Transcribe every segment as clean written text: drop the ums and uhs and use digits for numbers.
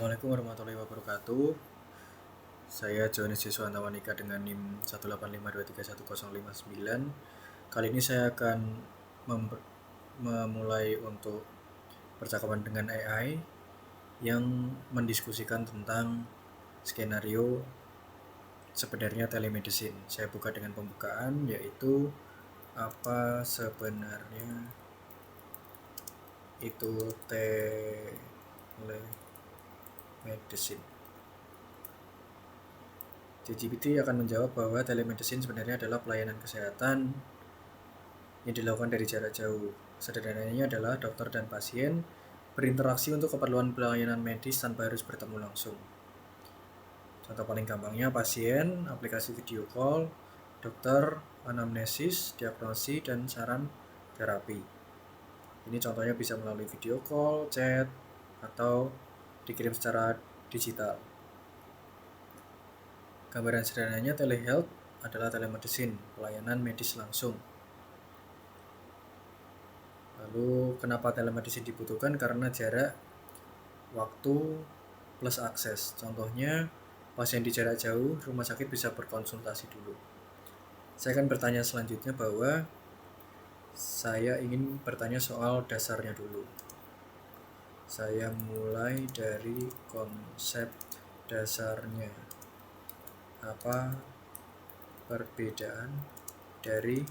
Assalamualaikum warahmatullahi wabarakatuh. Saya Joni Siswanto Wanika dengan NIM 185231059. Kali ini saya akan memulai untuk percakapan dengan AI yang mendiskusikan tentang skenario sebenarnya telemedicine. Saya buka dengan pembukaan, yaitu apa sebenarnya itu telemedicine. ChatGPT akan menjawab bahwa telemedicine sebenarnya adalah pelayanan kesehatan yang dilakukan dari jarak jauh. Sederhananya adalah dokter dan pasien berinteraksi untuk keperluan pelayanan medis tanpa harus bertemu langsung. Contoh paling gampangnya pasien, aplikasi video call, dokter, anamnesis, diagnosis, dan saran terapi. Ini contohnya bisa melalui video call, chat, atau dikirim secara digital. Gambaran sederhananya telehealth adalah telemedicine, pelayanan medis langsung. Lalu kenapa telemedicine dibutuhkan? Karena jarak, waktu, plus akses. Contohnya, pasien di jarak jauh, rumah sakit bisa berkonsultasi dulu. Saya akan bertanya selanjutnya bahwa saya ingin bertanya soal dasarnya dulu. Saya mulai dari konsep dasarnya. Apa perbedaan dari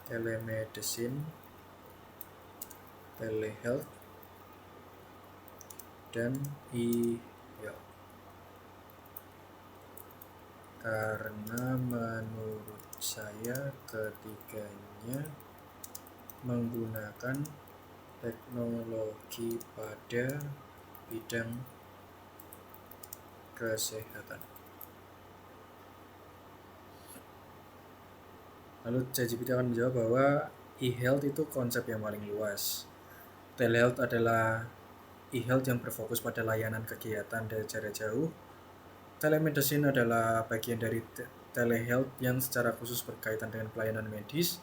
telemedicine, telehealth, dan e-health? Karena menurut saya ketiganya menggunakan teknologi pada bidang kesehatan. Lalu ChatGPT akan menjawab bahwa e-health itu konsep yang paling luas. Telehealth adalah e-health yang berfokus pada layanan kegiatan dari jarak jauh. Telemedicine adalah bagian dari telehealth yang secara khusus berkaitan dengan pelayanan medis.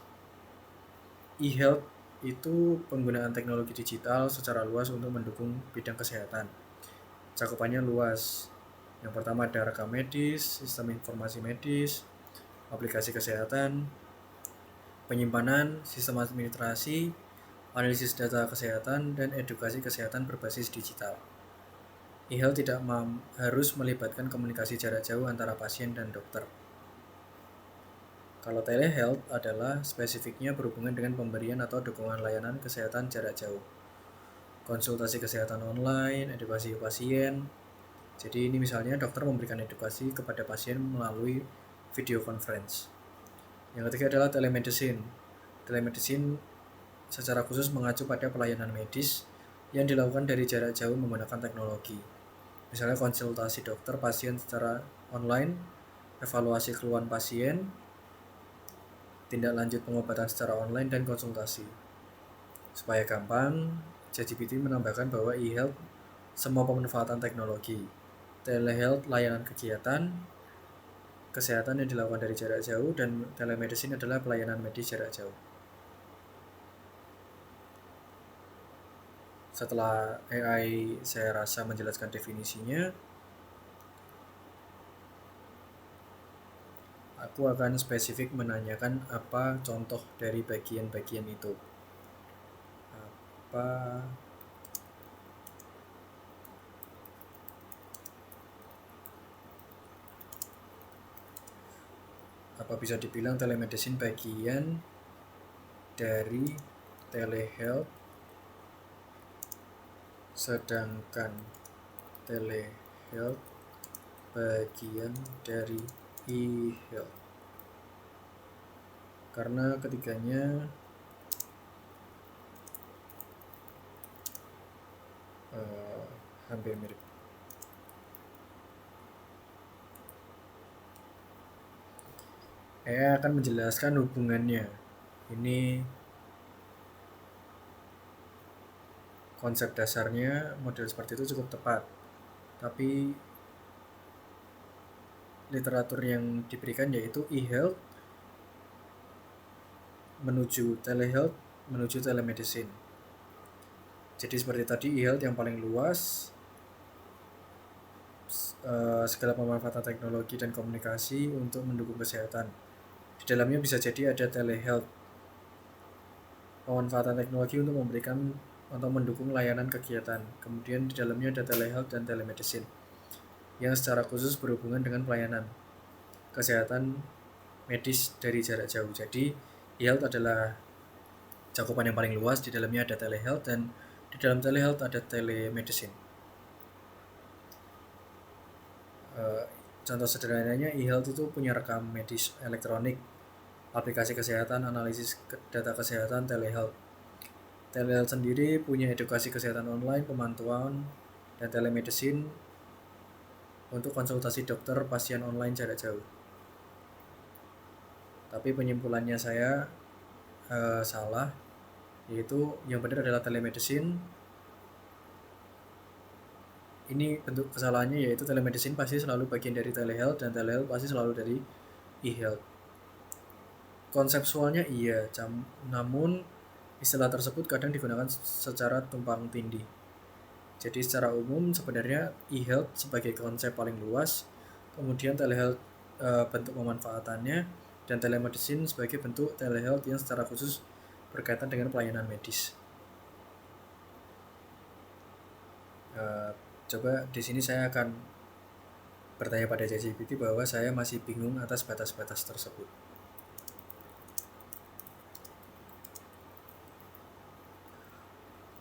E-health itu penggunaan teknologi digital secara luas untuk mendukung bidang kesehatan. Cakupannya luas. Yang pertama ada rekam medis, sistem informasi medis, aplikasi kesehatan, penyimpanan, sistem administrasi, analisis data kesehatan, dan edukasi kesehatan berbasis digital. E-health tidak harus melibatkan komunikasi jarak jauh antara pasien dan dokter. Kalau telehealth adalah spesifiknya berhubungan dengan pemberian atau dukungan layanan kesehatan jarak jauh. Konsultasi kesehatan online, edukasi pasien. Jadi ini misalnya dokter memberikan edukasi kepada pasien melalui video conference. Yang ketiga adalah telemedicine. Telemedicine secara khusus mengacu pada pelayanan medis yang dilakukan dari jarak jauh menggunakan teknologi. Misalnya konsultasi dokter pasien secara online, evaluasi keluhan pasien, tindak lanjut pengobatan secara online, dan konsultasi. Supaya gampang, ChatGPT menambahkan bahwa e-health semua pemanfaatan teknologi. Telehealth layanan kegiatan kesehatan yang dilakukan dari jarak jauh, dan telemedicine adalah pelayanan medis jarak jauh. Setelah AI saya rasa menjelaskan definisinya, aku akan spesifik menanyakan apa contoh dari bagian-bagian itu. Apa bisa dibilang telemedicine bagian dari telehealth, sedangkan telehealth bagian dari e-health? Karena ketiganya hampir mirip. Saya akan menjelaskan hubungannya. Ini konsep dasarnya, model seperti itu cukup tepat. Tapi literatur yang diberikan yaitu e-health menuju telehealth menuju telemedicine. Jadi seperti tadi, e-health yang paling luas segala pemanfaatan teknologi dan komunikasi untuk mendukung kesehatan. Di dalamnya bisa jadi ada telehealth, pemanfaatan teknologi untuk memberikan atau mendukung layanan kegiatan. Kemudian di dalamnya ada telehealth dan telemedicine yang secara khusus berhubungan dengan pelayanan kesehatan medis dari jarak jauh. Jadi e-health adalah cakupan yang paling luas. Di dalamnya ada telehealth dan di dalam telehealth ada telemedicine. Contoh sederhananya, e-health itu punya rekam medis elektronik, aplikasi kesehatan, analisis data kesehatan, telehealth. Telehealth sendiri punya edukasi kesehatan online, pemantauan, dan telemedicine untuk konsultasi dokter pasien online jarak jauh. Tapi penyimpulannya saya salah, yaitu yang benar adalah telemedicine. Ini bentuk kesalahannya, yaitu telemedicine pasti selalu bagian dari telehealth dan telehealth pasti selalu dari e-health. Konseptualnya iya, namun istilah tersebut kadang digunakan secara tumpang tindih. Jadi secara umum sebenarnya e-health sebagai konsep paling luas, kemudian telehealth bentuk pemanfaatannya, dan telemedicine sebagai bentuk telehealth yang secara khusus berkaitan dengan pelayanan medis. Coba di sini saya akan bertanya pada ChatGPT bahwa saya masih bingung atas batas-batas tersebut.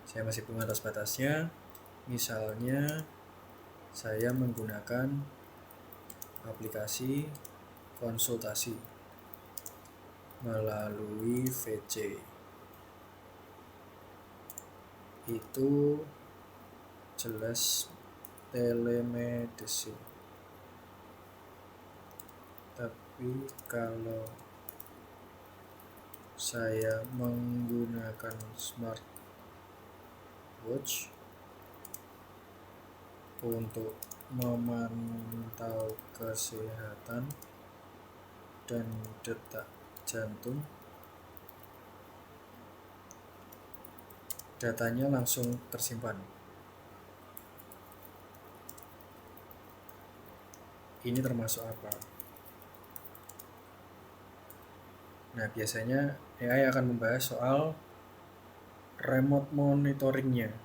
Saya masih bingung atas batasnya. Misalnya saya menggunakan aplikasi konsultasi melalui VC. Itu jelas telemedicine. Tapi kalau saya menggunakan smartwatch untuk memantau kesehatan dan detak jantung, datanya langsung tersimpan. Ini termasuk apa? Nah, biasanya AI akan membahas soal remote monitoringnya.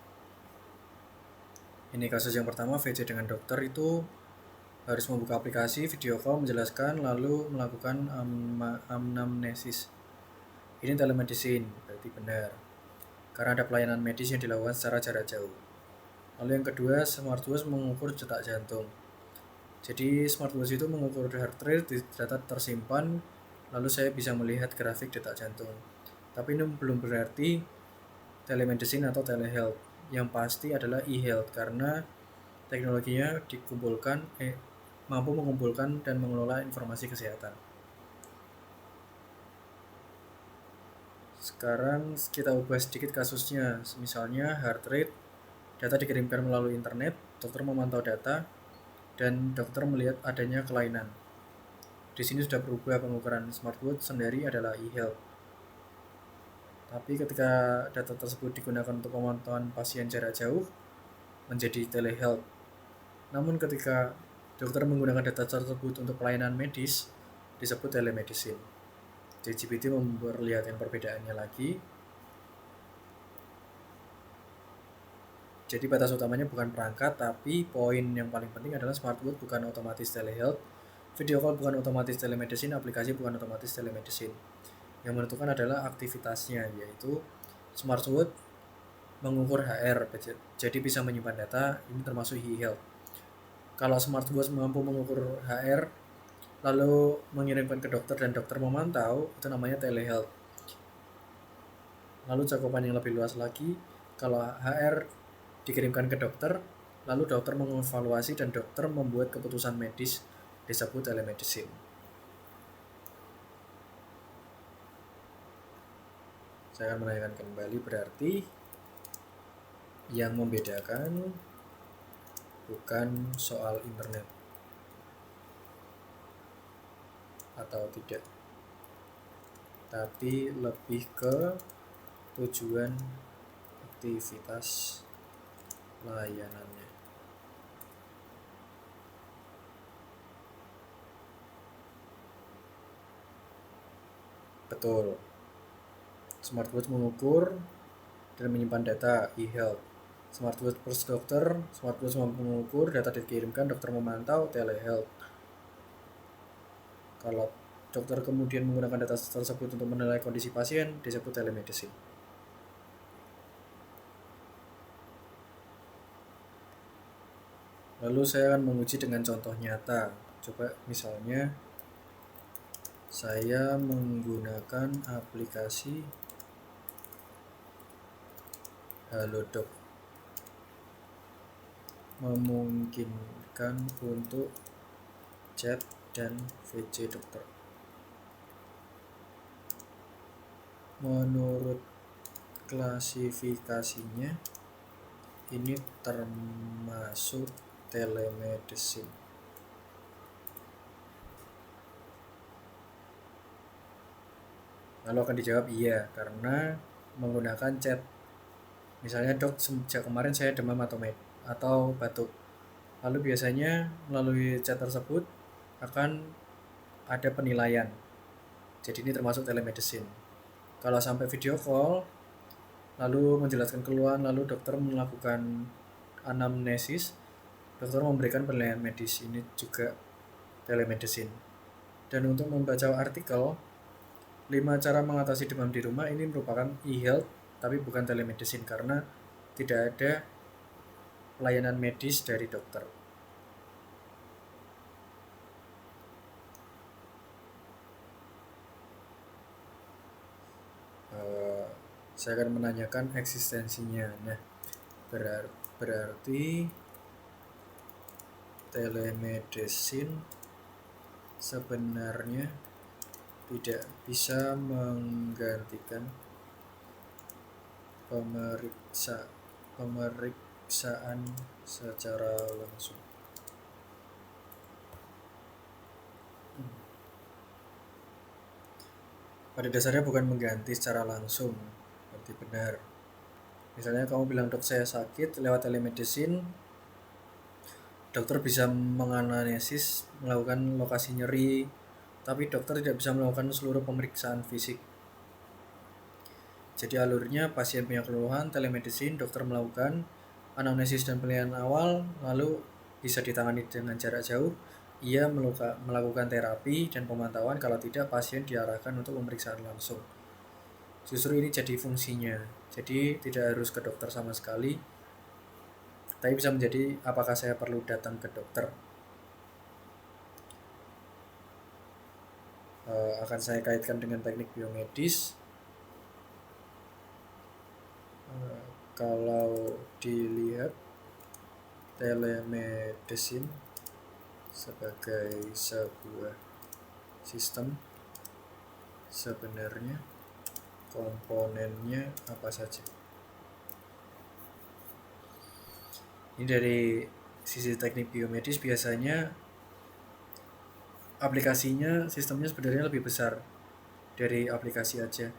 Ini kasus yang pertama, VC dengan dokter itu harus membuka aplikasi video call menjelaskan lalu melakukan anamnesis. Ini telemedicine, berarti benar, karena ada pelayanan medis yang dilakukan secara jarak jauh. Lalu yang kedua, smartwatch mengukur detak jantung. Jadi smartwatch itu mengukur heart rate, data tersimpan, lalu saya bisa melihat grafik detak jantung. Tapi ini belum berarti telemedicine atau telehealth. Yang pasti adalah e-health karena teknologinya mampu mengumpulkan dan mengelola informasi kesehatan. Sekarang kita ubah sedikit kasusnya. Misalnya heart rate, data dikirimkan melalui internet, dokter memantau data, dan dokter melihat adanya kelainan. Di sini sudah berubah, pengukuran smartwatch sendiri adalah e-health. Tapi ketika data tersebut digunakan untuk pemantauan pasien jarak jauh, menjadi telehealth. Namun ketika dokter menggunakan data tersebut untuk pelayanan medis, disebut telemedicine. ChatGPT memperlihatkan perbedaannya lagi. Jadi batas utamanya bukan perangkat, tapi poin yang paling penting adalah smartwatch bukan otomatis telehealth, video call bukan otomatis telemedicine, aplikasi bukan otomatis telemedicine. Yang menentukan adalah aktivitasnya, yaitu smartwatch mengukur HR, jadi bisa menyimpan data, ini termasuk e-health. Kalau smartwatch mampu mengukur HR, lalu mengirimkan ke dokter dan dokter memantau, itu namanya telehealth. Lalu cakupan yang lebih luas lagi, kalau HR dikirimkan ke dokter, lalu dokter mengevaluasi dan dokter membuat keputusan medis, disebut telemedicine. Saya akan menanyakan kembali, berarti yang membedakan bukan soal internet atau tidak, tapi lebih ke tujuan aktivitas layanannya. Betul. Smartwatch mengukur dan menyimpan data e-health. Smartwatch plus dokter, smartwatch mampu mengukur, data dikirimkan, dokter memantau, telehealth. Kalau dokter kemudian menggunakan data tersebut untuk menilai kondisi pasien, disebut telemedicine. Lalu saya akan menguji dengan contoh nyata. Coba misalnya saya menggunakan aplikasi Halodoc, memungkinkan untuk chat dan VC dokter. Menurut klasifikasinya ini termasuk telemedicine. Lalu akan dijawab iya karena menggunakan chat. Misalnya, dok, sejak kemarin saya demam atau batuk. Lalu biasanya melalui chat tersebut akan ada penilaian. Jadi ini termasuk telemedicine. Kalau sampai video call, lalu menjelaskan keluhan, lalu dokter melakukan anamnesis, dokter memberikan penilaian medis, ini juga telemedicine. Dan untuk membaca artikel 5 cara mengatasi demam di rumah, ini merupakan e-health tapi bukan telemedicine karena tidak ada pelayanan medis dari dokter. Saya akan menanyakan eksistensinya. Nah, berarti telemedicine sebenarnya tidak bisa menggantikan pemeriksaan secara langsung. Pada dasarnya bukan mengganti secara langsung, berarti benar. Misalnya kamu bilang, dok saya sakit, lewat telemedicine dokter bisa menganalisis, melakukan lokasi nyeri, tapi dokter tidak bisa melakukan seluruh pemeriksaan fisik. Jadi alurnya, pasien punya keluhan, telemedicine, dokter melakukan anamnesis dan penilaian awal, lalu bisa ditangani dengan jarak jauh. Ia melakukan terapi dan pemantauan, kalau tidak pasien diarahkan untuk pemeriksaan langsung. Justru ini jadi fungsinya, jadi tidak harus ke dokter sama sekali, tapi bisa menjadi apakah saya perlu datang ke dokter. Akan saya kaitkan dengan teknik biomedis. Kalau dilihat telemedicine sebagai sebuah sistem, sebenarnya komponennya apa saja? Ini dari sisi teknik biomedis, biasanya aplikasinya, sistemnya sebenarnya lebih besar dari aplikasi aja.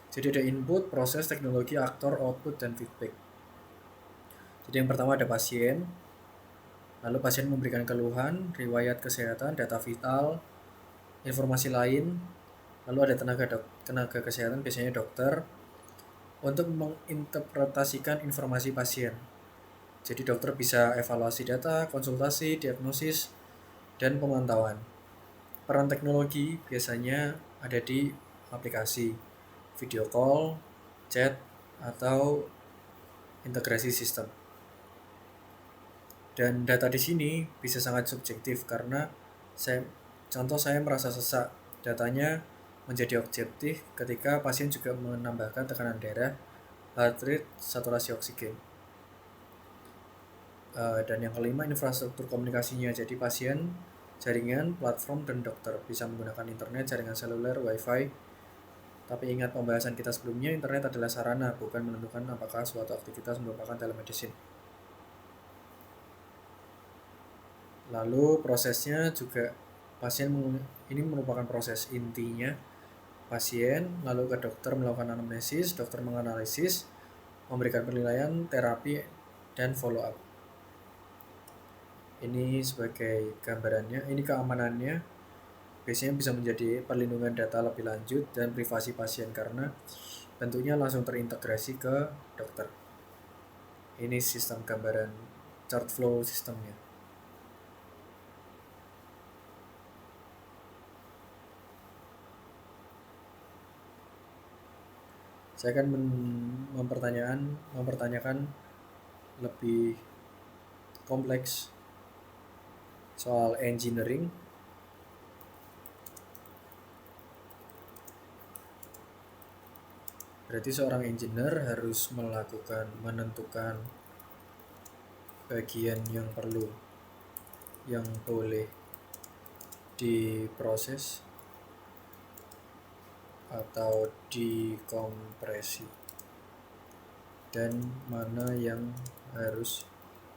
Jadi ada input, proses, teknologi, aktor, output, dan feedback. Jadi yang pertama ada pasien, lalu pasien memberikan keluhan, riwayat kesehatan, data vital, informasi lain, lalu ada tenaga kesehatan, biasanya dokter, untuk menginterpretasikan informasi pasien. Jadi dokter bisa evaluasi data, konsultasi, diagnosis, dan pemantauan. Peran teknologi biasanya ada di aplikasi, video call, chat, atau integrasi sistem. Dan data di sini bisa sangat subjektif karena saya merasa sesak. Datanya menjadi objektif ketika pasien juga menambahkan tekanan darah, heart rate, saturasi oksigen. Dan yang kelima, infrastruktur komunikasinya. Jadi pasien, jaringan, platform, dan dokter bisa menggunakan internet, jaringan seluler, wifi. Tapi ingat pembahasan kita sebelumnya, internet adalah sarana, bukan menentukan apakah suatu aktivitas merupakan telemedicine. Lalu prosesnya juga, pasien ini merupakan proses intinya. Pasien lalu ke dokter melakukan anamnesis, dokter menganalisis, memberikan penilaian, terapi, dan follow up. Ini sebagai gambarannya, ini keamanannya. biasanya bisa menjadi perlindungan data lebih lanjut dan privasi pasien karena bentuknya langsung terintegrasi ke dokter. Ini sistem gambaran chart flow sistemnya. Saya akan mempertanyakan lebih kompleks soal engineering. Berarti seorang engineer harus menentukan bagian yang boleh diproses atau dikompresi dan mana yang harus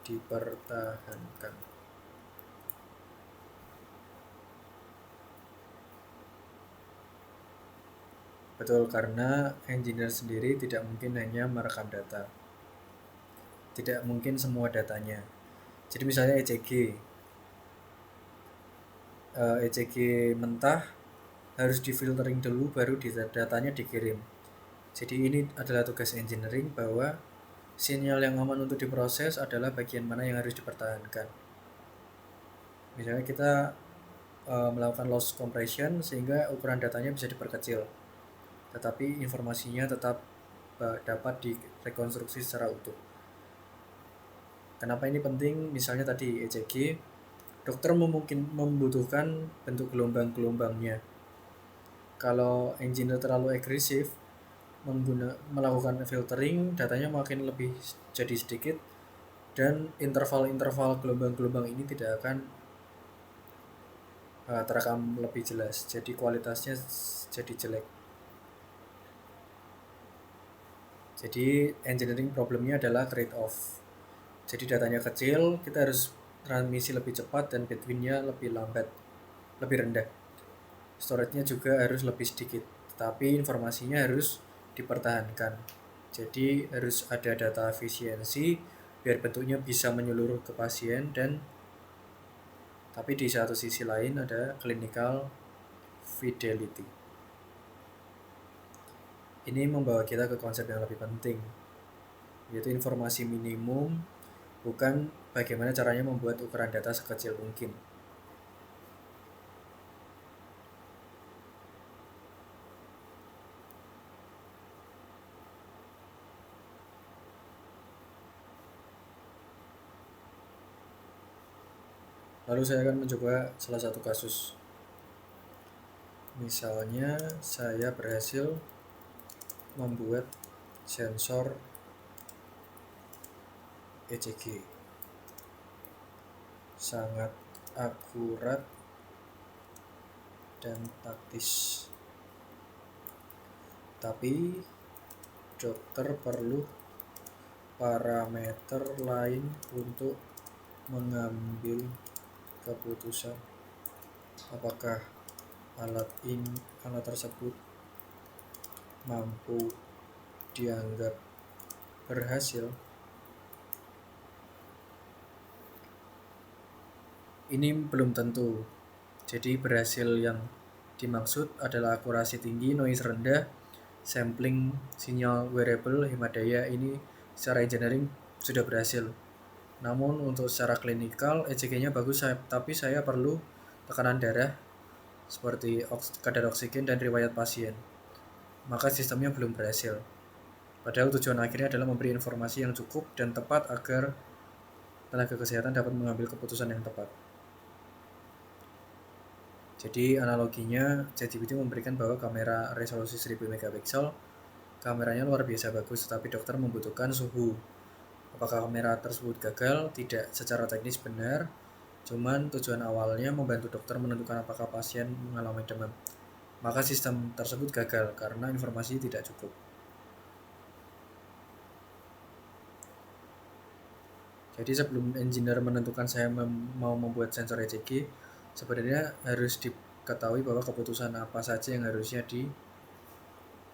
dipertahankan. Betul, karena engineer sendiri tidak mungkin hanya merekam data. Tidak mungkin semua datanya. Jadi misalnya ECG mentah harus difiltering dulu baru datanya dikirim. Jadi ini adalah tugas engineering bahwa sinyal yang aman untuk diproses adalah bagian mana yang harus dipertahankan. Misalnya kita melakukan loss compression sehingga ukuran datanya bisa diperkecil, tetapi informasinya tetap dapat direkonstruksi secara utuh. Kenapa ini penting? Misalnya tadi ECG, dokter membutuhkan bentuk gelombang-gelombangnya. Kalau engineer terlalu agresif melakukan filtering, datanya makin lebih jadi sedikit dan interval-interval gelombang-gelombang ini tidak akan terekam lebih jelas, jadi kualitasnya jadi jelek. Jadi engineering problemnya adalah trade off. Jadi datanya kecil, kita harus transmisi lebih cepat dan bandwidth-nya lebih lambat, lebih rendah. Storage-nya juga harus lebih sedikit, tapi informasinya harus dipertahankan. Jadi harus ada data efisiensi biar bentuknya bisa menyeluruh ke pasien, dan tapi di satu sisi lain ada clinical fidelity. Ini membawa kita ke konsep yang lebih penting, yaitu informasi minimum, bukan bagaimana caranya membuat ukuran data sekecil mungkin. Lalu saya akan mencoba salah satu kasus. Misalnya saya berhasil membuat sensor ECG sangat akurat dan taktis, tapi dokter perlu parameter lain untuk mengambil keputusan apakah alat tersebut mampu dianggap berhasil. Ini belum tentu. Jadi berhasil yang dimaksud adalah akurasi tinggi, noise rendah, sampling sinyal wearable hemat daya. Ini secara engineering sudah berhasil. Namun untuk secara klinikal ECG-nya bagus, tapi saya perlu tekanan darah seperti kadar oksigen dan riwayat pasien. Maka sistemnya belum berhasil. Padahal tujuan akhirnya adalah memberi informasi yang cukup dan tepat agar tenaga kesehatan dapat mengambil keputusan yang tepat. Jadi analoginya ChatGPT memberikan bahwa kamera resolusi 1000 megapiksel, kameranya luar biasa bagus, tetapi dokter membutuhkan suhu. Apakah kamera tersebut gagal? Tidak secara teknis benar, cuman tujuan awalnya membantu dokter menentukan apakah pasien mengalami demam. Maka sistem tersebut gagal karena informasi tidak cukup. Jadi sebelum engineer menentukan saya mau membuat sensor ECG, sebenarnya harus diketahui bahwa keputusan apa saja yang harusnya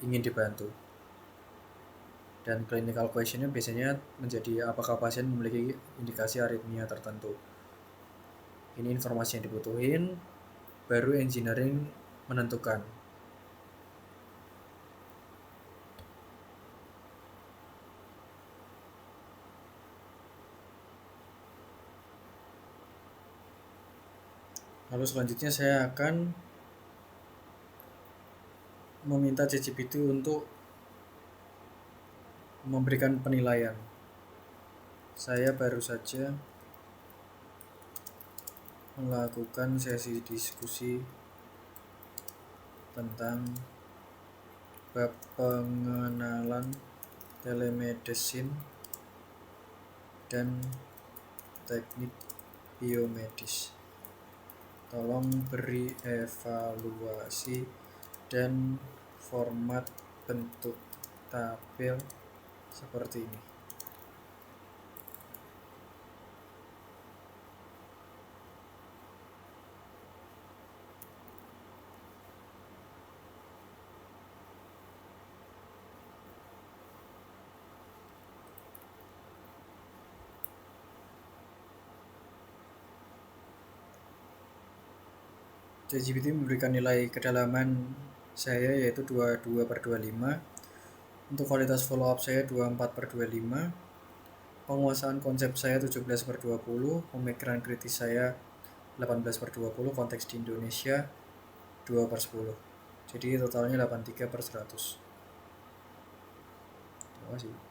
ingin dibantu. Dan clinical questionnya biasanya menjadi apakah pasien memiliki indikasi aritmia tertentu. Ini informasi yang dibutuhin. baru engineering menentukan. Lalu selanjutnya saya akan meminta ChatGPT untuk memberikan penilaian. Saya baru saja melakukan sesi diskusi tentang bab pengenalan telemedicine dan teknik biomedis. Tolong beri evaluasi dan format bentuk tabel seperti ini. ChatGPT memberikan nilai kedalaman saya yaitu 22/25. Untuk kualitas follow up saya 24/25. Penguasaan konsep saya 17/20. Pemikiran kritis saya 18/20. Konteks di Indonesia 2/10. Jadi totalnya 83/100. Terima kasih.